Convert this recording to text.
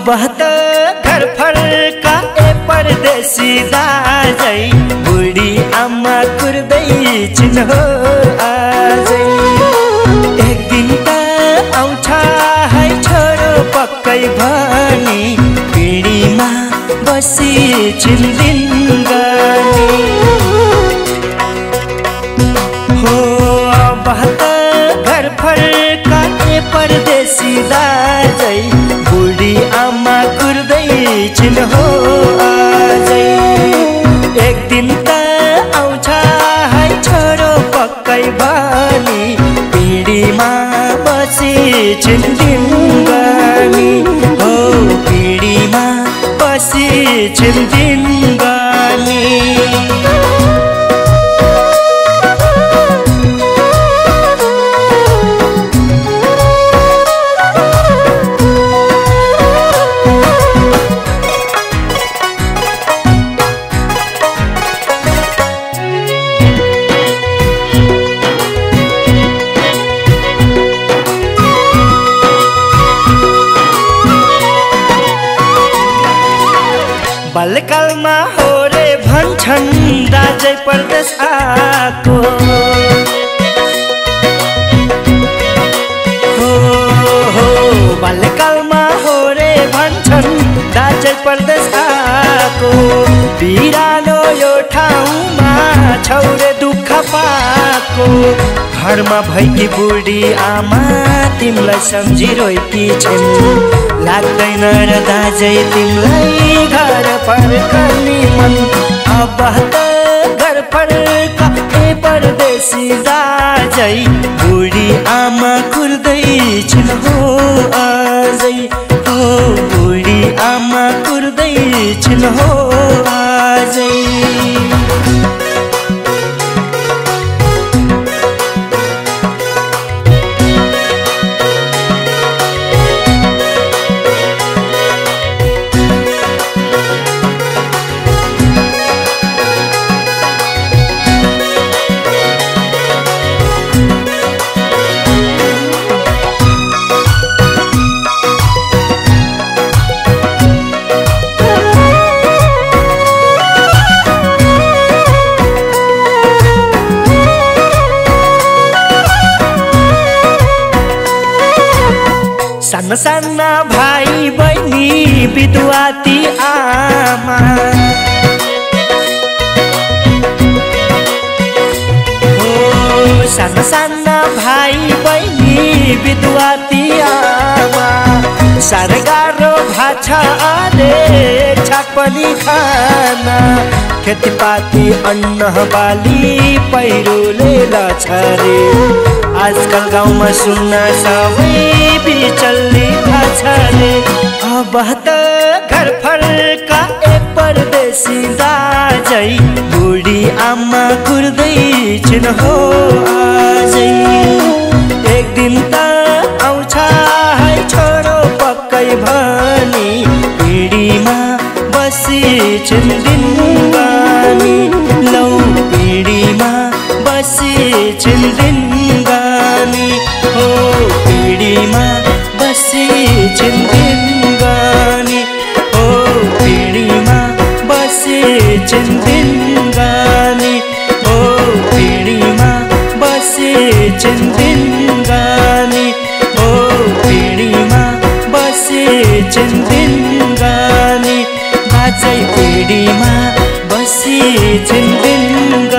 बहत घर फर्का ए परदेशी दाजै बुढी आमा कुर्दै छिन् हो आजै एक दिन त आउँछ है छोरो पक्कै भनी पिँढीमा बसी छिन् दिनगनी हो बहत घर फर्का ए परदेशी दाजै बुढी आमा कुर्दै छिन् हो आजै एक दिन त आउँछ है छोरो पक्कै भनी पिँढीमा बसी छिन् दिनगनी हो पिँढीमा बसी छिन् दिनगनी बाल्यकालमा हो रे भन्छन् दाजै परदेश आको हो बाल्यकालमा हो रे भन्छन् दाजै परदेश आको बिरानो यो ठाउँमा छौरे दुःख पाको घरमा भएकी बुढी आमा तिमीलाई सम्झिरहेकी छिन् लाग्दैन र दाजै तिमीलाई घर फर्कने मन अब त घर फर्का ए परदेशी दाजै बुढी आमा कुर्दै छिन् हो आजै हो बुढी आमा कुर्दै छिन् हो आजै साना साना भाइ बहिनी विधुवाती आमा हो साना साना भाइ बहिनी विधुवाती आमा साह्रै गाह्रो भाछ अरे छाक पनि खाना खेतीपाती अन्न बाली पहिरोले लछ रे आजकल गाउँमा सुन्न सबै बिचल्ली छ रे अब त घर फर्का ए परदेशी दाजै बुढी आमा कुर्दै छिन् हो आजै एक दिन त आउँछ है छोरो पक्कै भनी पिँढीमा बसी छिन् दिनगनी लौ पिँढीमा बसी छिन् दिनगनी हो पिँढीमा बसी छिन् दिनगनी हो पिँढीमा बसी छिन् दिनगनी हो पिँढीमा बसी छिन् दिनगनी हो पिँढीमा बसी छिन् दिनगनी बाजै पिँढीमा बसी छिन् दिनगनी